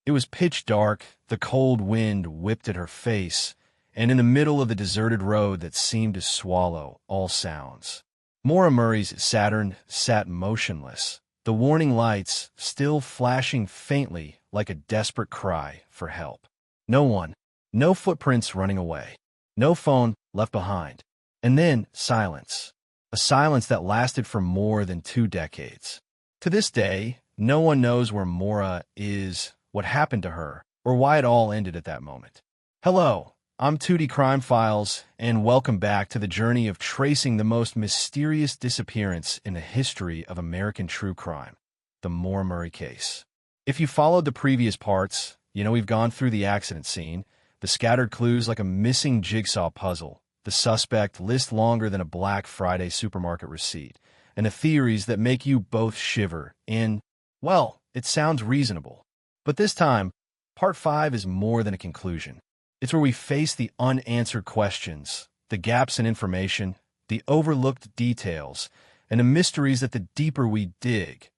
It was pitch dark, the cold wind whipped at her face, and in the middle of the deserted road that seemed to swallow all sounds, Maura Murray's Saturn sat motionless, the warning lights still flashing faintly like a desperate cry for help. No one, no footprints running away, no phone left behind. And then silence, a silence that lasted for more than 2 decades. To this day, no one knows where Maura is, what happened to her, or why it all ended at that moment. Hello, I'm 2D Crime Files, and welcome back to the journey of tracing the most mysterious disappearance in the history of American true crime, the Maura Murray case. If you followed the previous parts, you know we've gone through the accident scene, the scattered clues like a missing jigsaw puzzle, the suspect list longer than a Black Friday supermarket receipt, and the theories that make you both shiver in, well, it sounds reasonable. But this time, Part 5 is more than a conclusion. It's where we face the unanswered questions, the gaps in information, the overlooked details, and the mysteries that the deeper we dig,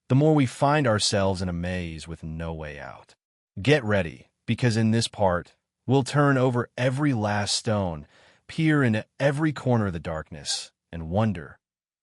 the more we find ourselves in a maze with no way out. Get ready, because in this part, we'll turn over every last stone, peer into every corner of the darkness, and wonder,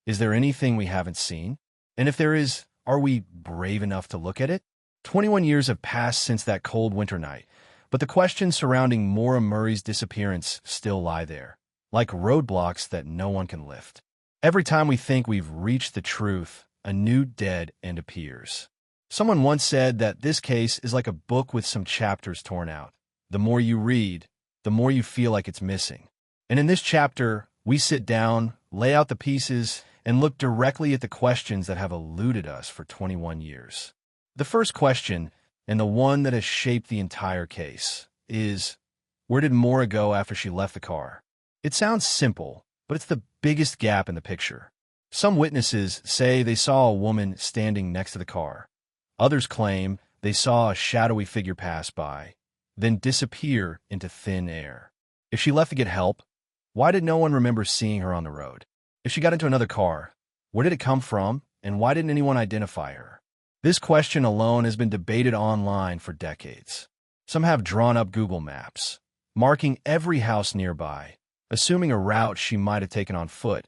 is there anything we haven't seen? And if there is, are we brave enough to look at it? 21 years have passed since that cold winter night, but the questions surrounding Maura Murray's disappearance still lie there, like roadblocks that no one can lift. Every time we think we've reached the truth, a new dead end appears. Someone once said that this case is like a book with some chapters torn out. The more you read, the more you feel like it's missing. And in this chapter, we sit down, lay out the pieces, and look directly at the questions that have eluded us for 21 years. The first question, and the one that has shaped the entire case, is, where did Maura go after she left the car? It sounds simple, but it's the biggest gap in the picture. Some witnesses say they saw a woman standing next to the car. Others claim they saw a shadowy figure pass by, then disappear into thin air. If she left to get help, why did no one remember seeing her on the road? If she got into another car, where did it come from, and why didn't anyone identify her? This question alone has been debated online for decades. Some have drawn up Google Maps, marking every house nearby, assuming a route she might have taken on foot.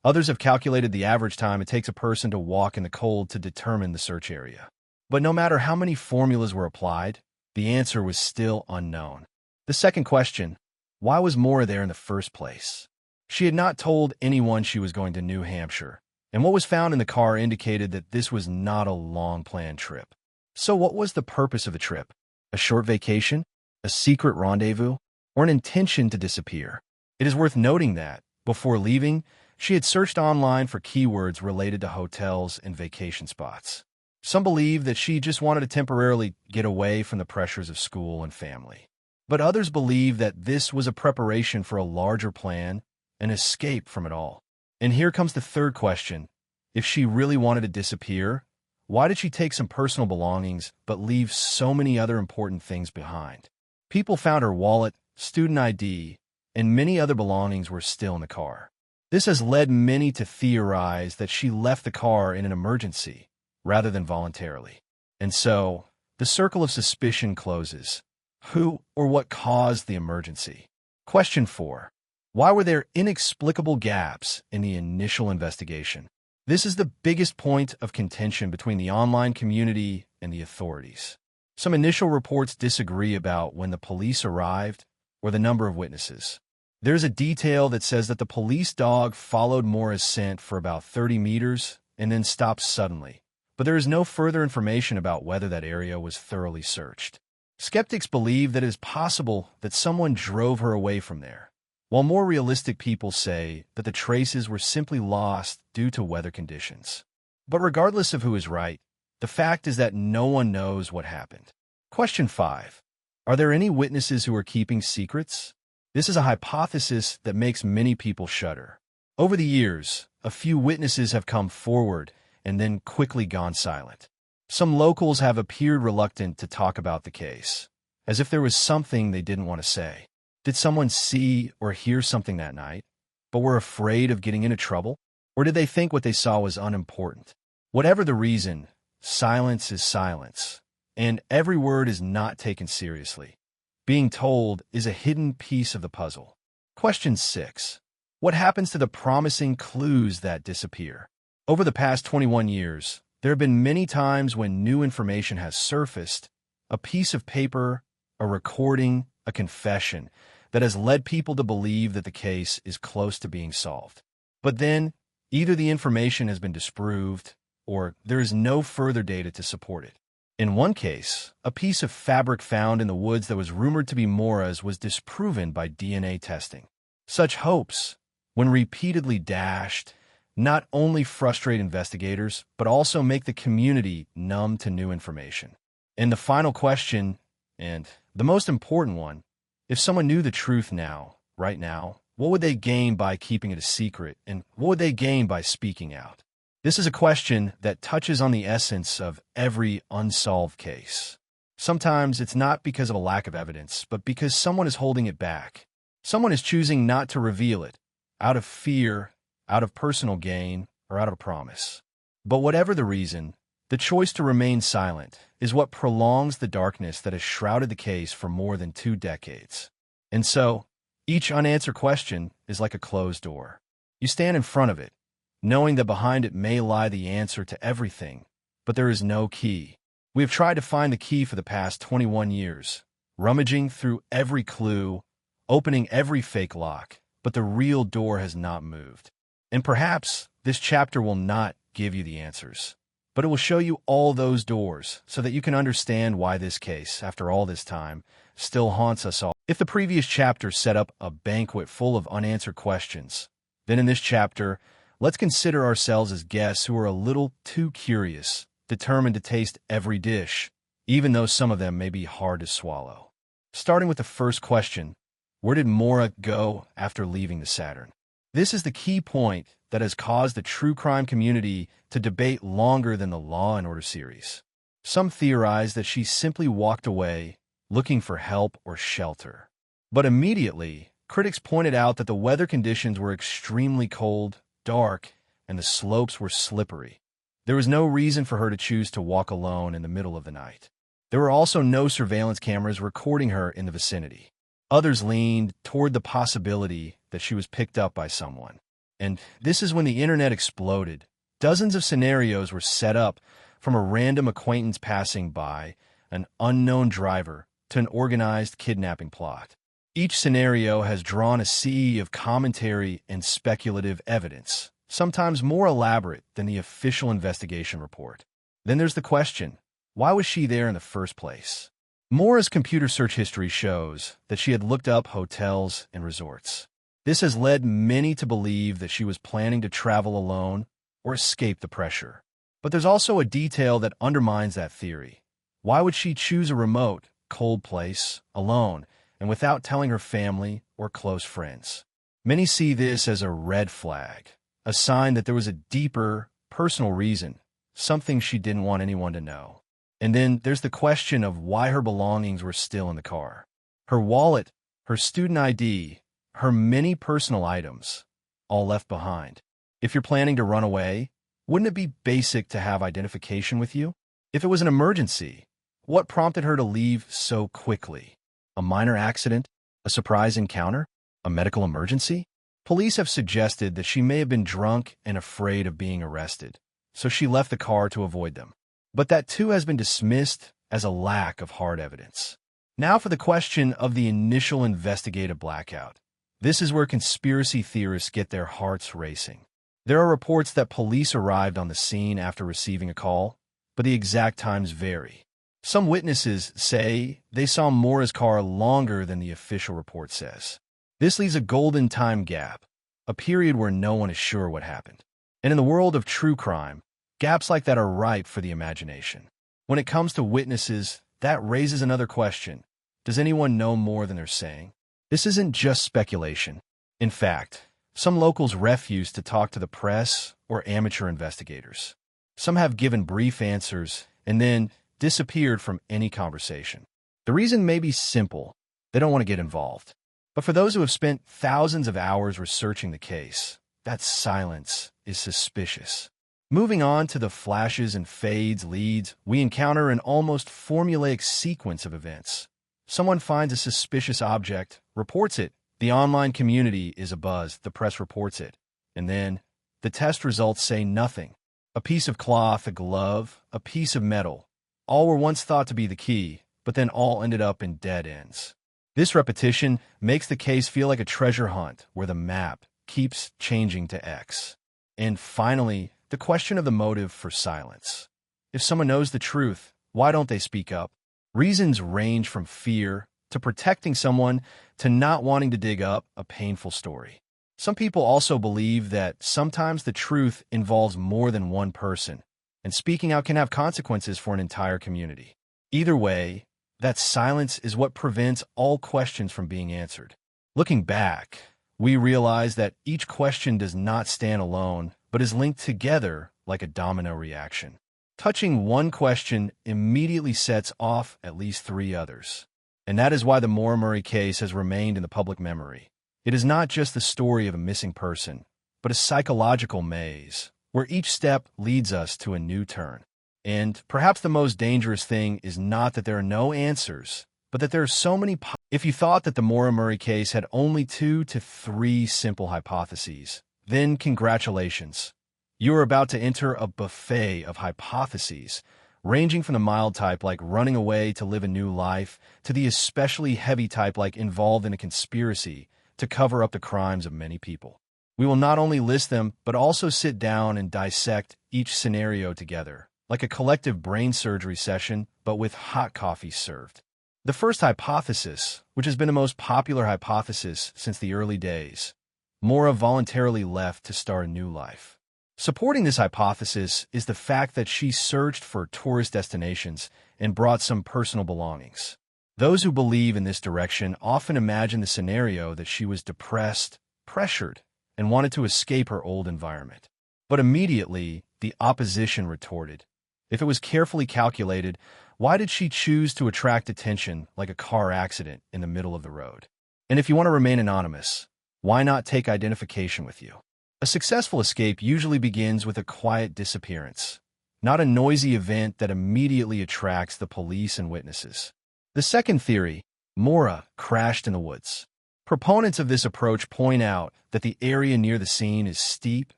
Others have calculated the average time it takes a person to walk in the cold to determine the search area. But no matter how many formulas were applied, the answer was still unknown. The second question, why was Maura there in the first place? She had not told anyone she was going to New Hampshire, and what was found in the car indicated that this was not a long-planned trip. So what was the purpose of the trip? A short vacation? A secret rendezvous? Or an intention to disappear? It is worth noting that, before leaving, she had searched online for keywords related to hotels and vacation spots. Some believe that she just wanted to temporarily get away from the pressures of school and family. But others believe that this was a preparation for a larger plan, an escape from it all. And here comes the third question. If she really wanted to disappear, why did she take some personal belongings but leave so many other important things behind? People found her wallet, student ID, and many other belongings were still in the car. This has led many to theorize that she left the car in an emergency, rather than voluntarily. And so, the circle of suspicion closes. Who or what caused the emergency? Question 4. Why were there inexplicable gaps in the initial investigation? This is the biggest point of contention between the online community and the authorities. Some initial reports disagree about when the police arrived or the number of witnesses. There's a detail that says that the police dog followed Maura's scent for about 30 meters and then stopped suddenly, but there is no further information about whether that area was thoroughly searched. Skeptics believe that it is possible that someone drove her away from there, while more realistic people say that the traces were simply lost due to weather conditions. But regardless of who is right, the fact is that no one knows what happened. Question 5. Are there any witnesses who are keeping secrets? This is a hypothesis that makes many people shudder. Over the years, a few witnesses have come forward and then quickly gone silent. Some locals have appeared reluctant to talk about the case, as if there was something they didn't want to say. Did someone see or hear something that night, but were afraid of getting into trouble? Or did they think what they saw was unimportant? Whatever the reason, silence is silence, and every word is not taken seriously. Being told is a hidden piece of the puzzle. Question 6. What happens to the promising clues that disappear? Over the past 21 years, there have been many times when new information has surfaced, a piece of paper, a recording, a confession, that has led people to believe that the case is close to being solved. But then, either the information has been disproved, or there is no further data to support it. In one case, a piece of fabric found in the woods that was rumored to be Maura's was disproven by DNA testing. Such hopes, when repeatedly dashed, not only frustrate investigators, but also make the community numb to new information. And the final question, and the most important one, if someone knew the truth now, right now, what would they gain by keeping it a secret, and what would they gain by speaking out? This is a question that touches on the essence of every unsolved case. Sometimes it's not because of a lack of evidence, but because someone is holding it back. Someone is choosing not to reveal it, out of fear, out of personal gain, or out of a promise. But whatever the reason, the choice to remain silent is what prolongs the darkness that has shrouded the case for more than 2 decades. And so, each unanswered question is like a closed door. You stand in front of it, knowing that behind it may lie the answer to everything, but there is no key. We have tried to find the key for the past 21 years, rummaging through every clue, opening every fake lock, but the real door has not moved. And perhaps this chapter will not give you the answers, but it will show you all those doors so that you can understand why this case, after all this time, still haunts us all. If the previous chapter set up a banquet full of unanswered questions, then in this chapter, let's consider ourselves as guests who are a little too curious, determined to taste every dish, even though some of them may be hard to swallow. Starting with the first question, where did Maura go after leaving the Saturn? This is the key point that has caused the true crime community to debate longer than the Law and Order series. Some theorize that she simply walked away, looking for help or shelter. But immediately, critics pointed out that the weather conditions were extremely cold, dark, and the slopes were slippery. There was no reason for her to choose to walk alone in the middle of the night. There were also no surveillance cameras recording her in the vicinity. Others leaned toward the possibility that she was picked up by someone. And this is when the internet exploded. Dozens of scenarios were set up, from a random acquaintance passing by, an unknown driver, to an organized kidnapping plot. Each scenario has drawn a sea of commentary and speculative evidence, sometimes more elaborate than the official investigation report. Then there's the question, why was she there in the first place? Maura's computer search history shows that she had looked up hotels and resorts. This has led many to believe that she was planning to travel alone or escape the pressure. But there's also a detail that undermines that theory. Why would she choose a remote, cold place, alone, and without telling her family or close friends? Many see this as a red flag, a sign that there was a deeper, personal reason, something she didn't want anyone to know. And then there's the question of why her belongings were still in the car. Her wallet, her student ID, her many personal items, all left behind. If you're planning to run away, wouldn't it be basic to have identification with you? If it was an emergency, what prompted her to leave so quickly? A minor accident? A surprise encounter? A medical emergency? Police have suggested that she may have been drunk and afraid of being arrested, so she left the car to avoid them. But that too has been dismissed as a lack of hard evidence. Now for the question of the initial investigative blackout. This is where conspiracy theorists get their hearts racing. There are reports that police arrived on the scene after receiving a call, but the exact times vary. Some witnesses say they saw Maura's car longer than the official report says. This leaves a golden time gap, a period where no one is sure what happened. And in the world of true crime, gaps like that are ripe for the imagination. When it comes to witnesses, that raises another question. Does anyone know more than they're saying? This isn't just speculation. In fact, some locals refuse to talk to the press or amateur investigators. Some have given brief answers and then disappeared from any conversation. The reason may be simple. They don't want to get involved. But for those who have spent thousands of hours researching the case, that silence is suspicious. Moving on to the flashes and fades leads, we encounter an almost formulaic sequence of events. Someone finds a suspicious object, reports it. The online community is abuzz, the press reports it. And then, the test results say nothing. A piece of cloth, a glove, a piece of metal. All were once thought to be the key, but then all ended up in dead ends. This repetition makes the case feel like a treasure hunt where the map keeps changing to X. And finally, the question of the motive for silence. If someone knows the truth, why don't they speak up? Reasons range from fear to protecting someone to not wanting to dig up a painful story. Some people also believe that sometimes the truth involves more than one person, and speaking out can have consequences for an entire community. Either way, that silence is what prevents all questions from being answered. Looking back, we realize that each question does not stand alone, but is linked together like a domino reaction. Touching one question immediately sets off at least 3 others. And that is why the Maura Murray case has remained in the public memory. It is not just the story of a missing person, but a psychological maze, where each step leads us to a new turn. And perhaps the most dangerous thing is not that there are no answers, but that there are so many. If you thought that the Maura Murray case had only 2 to 3 simple hypotheses, then congratulations. You are about to enter a buffet of hypotheses, ranging from the mild type like running away to live a new life, to the especially heavy type like involved in a conspiracy to cover up the crimes of many people. We will not only list them, but also sit down and dissect each scenario together, like a collective brain surgery session, but with hot coffee served. The first hypothesis, which has been the most popular hypothesis since the early days, Maura voluntarily left to start a new life. Supporting this hypothesis is the fact that she searched for tourist destinations and brought some personal belongings. Those who believe in this direction often imagine the scenario that she was depressed, pressured, and wanted to escape her old environment. But immediately, the opposition retorted. If it was carefully calculated, why did she choose to attract attention like a car accident in the middle of the road? And if you want to remain anonymous, why not take identification with you? A successful escape usually begins with a quiet disappearance, not a noisy event that immediately attracts the police and witnesses. The second theory, Maura crashed in the woods. Proponents of this approach point out that the area near the scene is steep,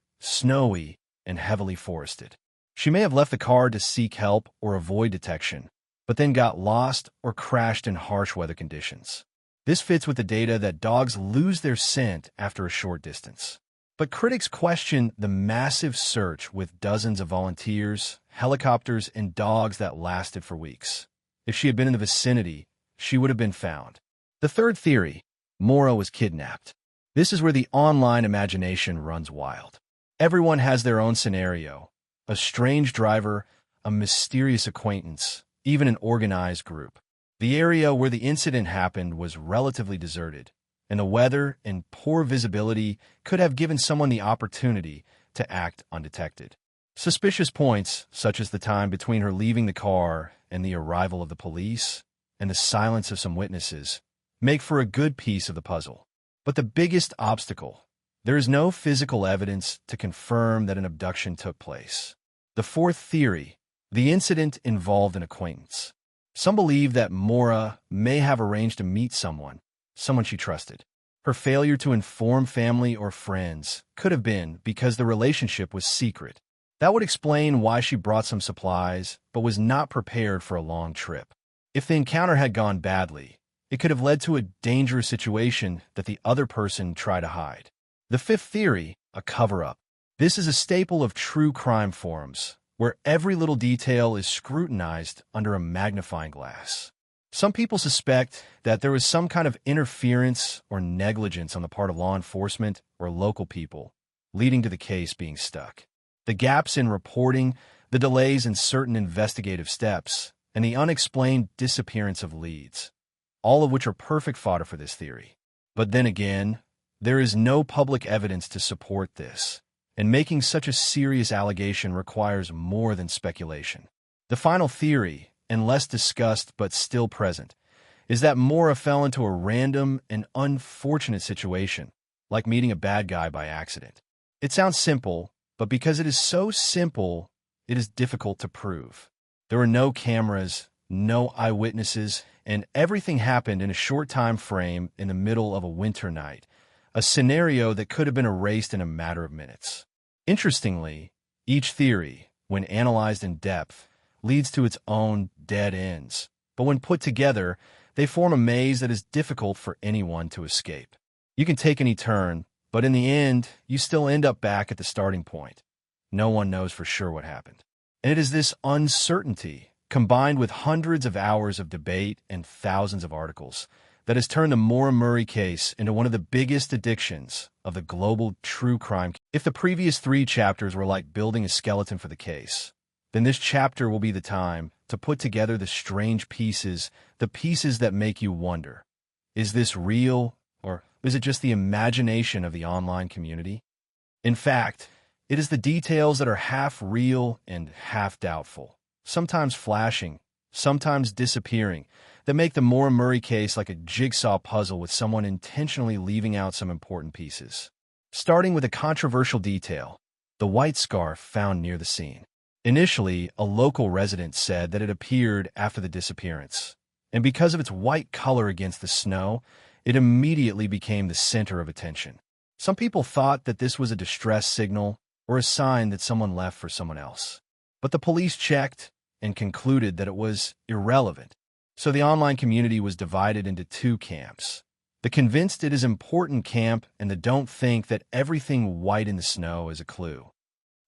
snowy, and heavily forested. She may have left the car to seek help or avoid detection, but then got lost or crashed in harsh weather conditions. This fits with the data that dogs lose their scent after a short distance. But critics question the massive search with dozens of volunteers, helicopters, and dogs that lasted for weeks. If she had been in the vicinity, she would have been found. The third theory, Maura was kidnapped. This is where the online imagination runs wild. Everyone has their own scenario. A strange driver, a mysterious acquaintance, even an organized group. The area where the incident happened was relatively deserted, and the weather and poor visibility could have given someone the opportunity to act undetected. Suspicious points, such as the time between her leaving the car and the arrival of the police, and the silence of some witnesses, make for a good piece of the puzzle. But the biggest obstacle, there is no physical evidence to confirm that an abduction took place. The fourth theory, the incident involved an acquaintance. Some believe that Maura may have arranged to meet someone she trusted. Her failure to inform family or friends could have been because the relationship was secret. That would explain why she brought some supplies but was not prepared for a long trip. If the encounter had gone badly, it could have led to a dangerous situation that the other person tried to hide. The fifth theory, a cover-up. This is a staple of true crime forums, where every little detail is scrutinized under a magnifying glass. Some people suspect that there was some kind of interference or negligence on the part of law enforcement or local people, leading to the case being stuck. The gaps in reporting, the delays in certain investigative steps, and the unexplained disappearance of leads, all of which are perfect fodder for this theory. But then again, there is no public evidence to support this, and making such a serious allegation requires more than speculation. The final theory, and less discussed but still present, is that Maura fell into a random and unfortunate situation, like meeting a bad guy by accident. It sounds simple, but because it is so simple, it is difficult to prove. There were no cameras, no eyewitnesses, and everything happened in a short time frame in the middle of a winter night, a scenario that could have been erased in a matter of minutes. Interestingly, each theory, when analyzed in depth, leads to its own dead ends, but when put together, they form a maze that is difficult for anyone to escape. You can take any turn, but in the end, you still end up back at the starting point. No one knows for sure what happened. And it is this uncertainty, combined with hundreds of hours of debate and thousands of articles, that has turned the Maura Murray case into one of the biggest addictions of the global true crime. If the previous 3 chapters were like building a skeleton for the case, then this chapter will be the time to put together the strange pieces, the pieces that make you wonder, is this real, or is it just the imagination of the online community? In fact, it is the details that are half real and half doubtful, sometimes flashing, sometimes disappearing, that make the Maura Murray case like a jigsaw puzzle with someone intentionally leaving out some important pieces. Starting with a controversial detail, the white scarf found near the scene. Initially, a local resident said that it appeared after the disappearance, and because of its white color against the snow, it immediately became the center of attention. Some people thought that this was a distress signal or a sign that someone left for someone else. But the police checked and concluded that it was irrelevant. So the online community was divided into 2 camps. The convinced it is important camp and the don't think that everything white in the snow is a clue.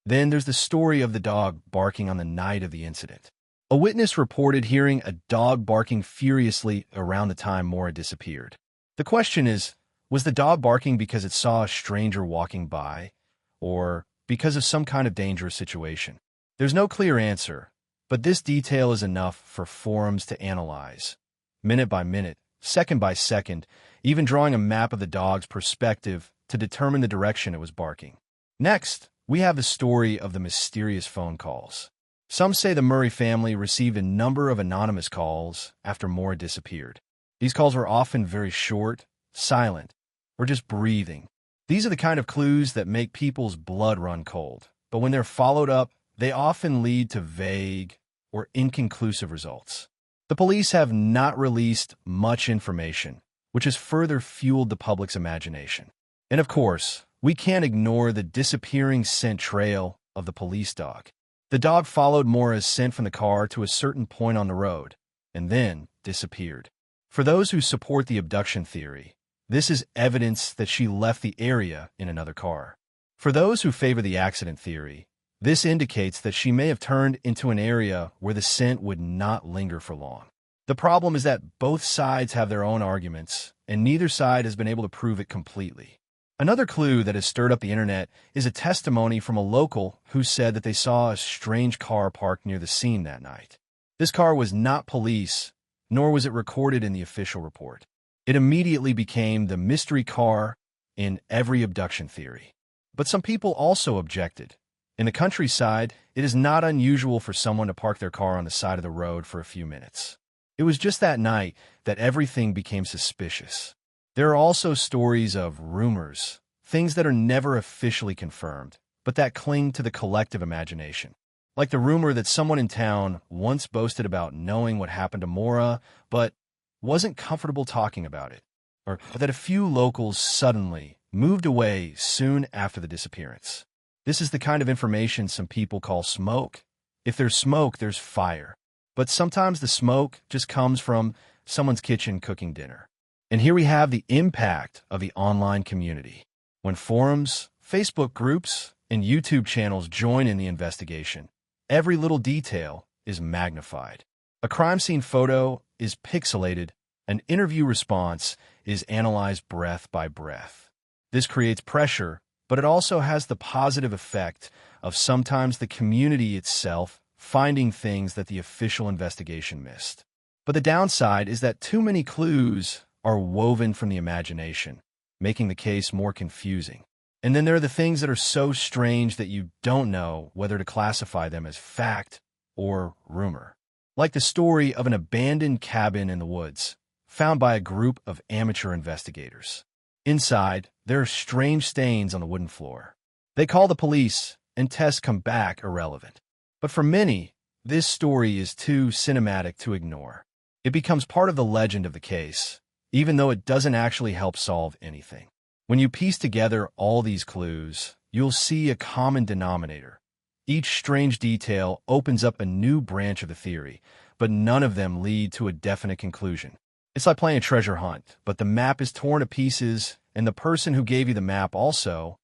Then there's the story of the dog barking on the night of the incident. A witness reported hearing a dog barking furiously around the time Maura disappeared. The question is, was the dog barking because it saw a stranger walking by, or because of some kind of dangerous situation? There's no clear answer, but this detail is enough for forums to analyze, minute by minute, second by second, even drawing a map of the dog's perspective to determine the direction it was barking. Next, we have the story of the mysterious phone calls. Some say the Murray family received a number of anonymous calls after Maura disappeared. These calls were often very short, silent, or just breathing. These are the kind of clues that make people's blood run cold, but when they're followed up, they often lead to vague or inconclusive results. The police have not released much information, which has further fueled the public's imagination. And of course, we can't ignore the disappearing scent trail of the police dog. The dog followed Maura's scent from the car to a certain point on the road, and then disappeared. For those who support the abduction theory, this is evidence that she left the area in another car. For those who favor the accident theory, this indicates that she may have turned into an area where the scent would not linger for long. The problem is that both sides have their own arguments, and neither side has been able to prove it completely. Another clue that has stirred up the internet is a testimony from a local who said that they saw a strange car parked near the scene that night. This car was not police, nor was it recorded in the official report. It immediately became the mystery car in every abduction theory. But some people also objected. In the countryside, it is not unusual for someone to park their car on the side of the road for a few minutes. It was just that night that everything became suspicious. There are also stories of rumors, things that are never officially confirmed, but that cling to the collective imagination. Like the rumor that someone in town once boasted about knowing what happened to Maura, but wasn't comfortable talking about it. Or that a few locals suddenly moved away soon after the disappearance. This is the kind of information some people call smoke. If there's smoke, there's fire. But sometimes the smoke just comes from someone's kitchen cooking dinner. And here we have the impact of the online community. When forums, Facebook groups, and YouTube channels join in the investigation, every little detail is magnified. A crime scene photo is pixelated, an interview response is analyzed breath by breath. This creates pressure, but it also has the positive effect of sometimes the community itself finding things that the official investigation missed. But the downside is that too many clues are woven from the imagination, making the case more confusing. And then there are the things that are so strange that you don't know whether to classify them as fact or rumor. Like the story of an abandoned cabin in the woods, found by a group of amateur investigators. Inside, there are strange stains on the wooden floor. They call the police, and tests come back irrelevant. But for many, this story is too cinematic to ignore. It becomes part of the legend of the case, even though it doesn't actually help solve anything. When you piece together all these clues, you'll see a common denominator. Each strange detail opens up a new branch of the theory, but none of them lead to a definite conclusion. It's like playing a treasure hunt, but the map is torn to pieces, and the person who gave you the map also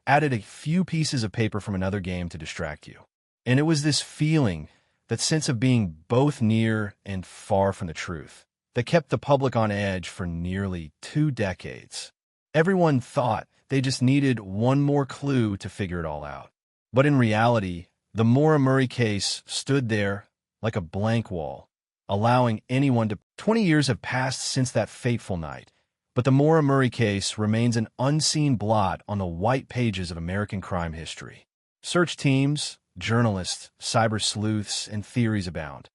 added a few pieces of paper from another game to distract you. And it was this feeling, that sense of being both near and far from the truth, that kept the public on edge for nearly 2 decades. Everyone thought they just needed one more clue to figure it all out. But in reality, the Maura Murray case stood there like a blank wall, allowing anyone to... 20 years have passed since that fateful night, but the Maura Murray case remains an unseen blot on the white pages of American crime history. Search teams, journalists, cyber sleuths, and theories abound,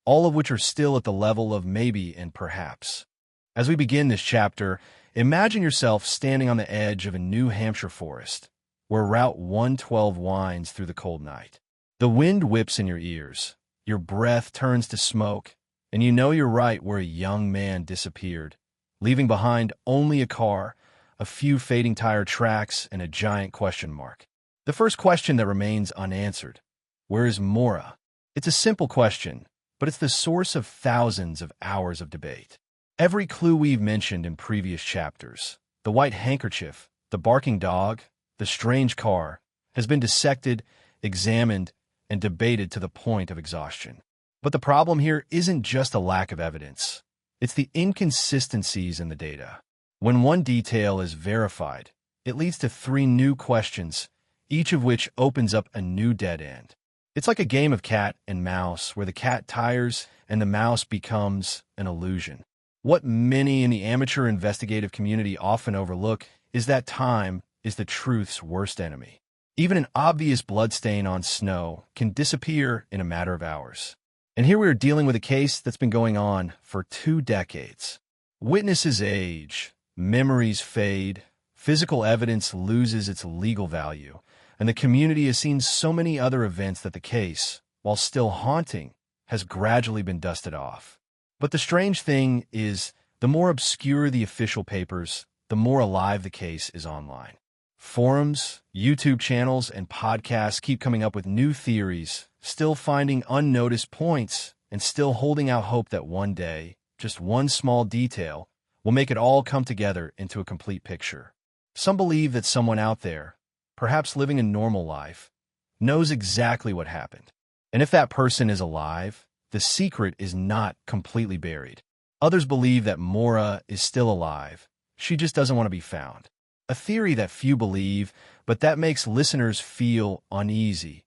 all of which are still at the level of maybe and perhaps. As we begin this chapter, imagine yourself standing on the edge of a New Hampshire forest, where Route 112 winds through the cold night. The wind whips in your ears, your breath turns to smoke, and you know you're right where a young man disappeared, leaving behind only a car, a few fading tire tracks, and a giant question mark. The first question that remains unanswered: where is Maura? It's a simple question, but it's the source of thousands of hours of debate. Every clue we've mentioned in previous chapters, the white handkerchief, the barking dog, the strange car, has been dissected, examined, and debated to the point of exhaustion. But the problem here isn't just a lack of evidence. It's the inconsistencies in the data. When one detail is verified, it leads to 3 new questions, each of which opens up a new dead end. It's like a game of cat and mouse where the cat tires and the mouse becomes an illusion. What many in the amateur investigative community often overlook is that time is the truth's worst enemy. Even an obvious bloodstain on snow can disappear in a matter of hours. And here we are dealing with a case that's been going on for 2 decades. Witnesses age, memories fade, physical evidence loses its legal value, and the community has seen so many other events that the case, while still haunting, has gradually been dusted off. But the strange thing is, the more obscure the official papers, the more alive the case is online. Forums, YouTube channels, and podcasts keep coming up with new theories, still finding unnoticed points, and still holding out hope that one day, just one small detail, will make it all come together into a complete picture. Some believe that someone out there, perhaps living a normal life, knows exactly what happened. And if that person is alive, the secret is not completely buried. Others believe that Maura is still alive. She just doesn't want to be found. A theory that few believe, but that makes listeners feel uneasy.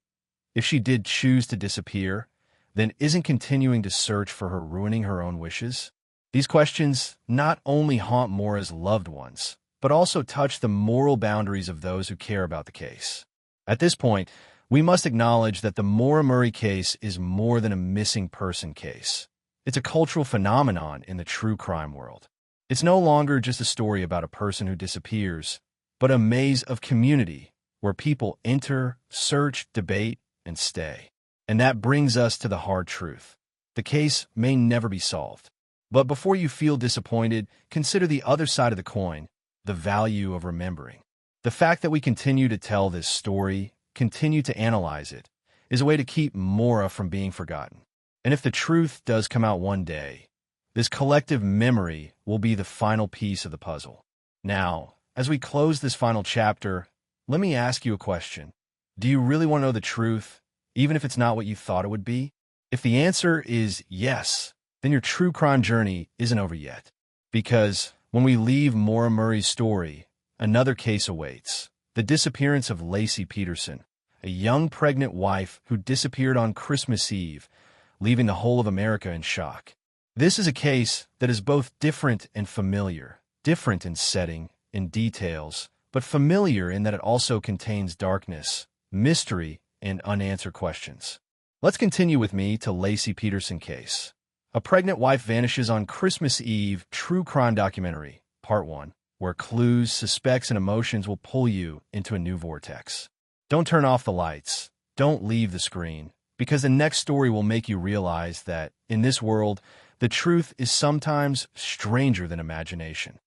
If she did choose to disappear, then isn't continuing to search for her ruining her own wishes? These questions not only haunt Maura's loved ones, but also touch the moral boundaries of those who care about the case. At this point, we must acknowledge that the Maura Murray case is more than a missing person case. It's a cultural phenomenon in the true crime world. It's no longer just a story about a person who disappears, but a maze of community where people enter, search, debate, and stay. And that brings us to the hard truth. The case may never be solved. But before you feel disappointed, consider the other side of the coin, the value of remembering. The fact that we continue to tell this story, continue to analyze it, is a way to keep Maura from being forgotten. And if the truth does come out one day, this collective memory will be the final piece of the puzzle. Now, as we close this final chapter, let me ask you a question. Do you really want to know the truth, even if it's not what you thought it would be? If the answer is yes, then your true crime journey isn't over yet. Because when we leave Maura Murray's story, another case awaits. The disappearance of Laci Peterson, a young pregnant wife who disappeared on Christmas Eve, leaving the whole of America in shock. This is a case that is both different and familiar, different in setting, in details, but familiar in that it also contains darkness, mystery, and unanswered questions. Let's continue with me to Laci Peterson case. A pregnant wife vanishes on Christmas Eve, true crime documentary, Part 1, where clues, suspects, and emotions will pull you into a new vortex. Don't turn off the lights. Don't leave the screen, because the next story will make you realize that, in this world, the truth is sometimes stranger than imagination.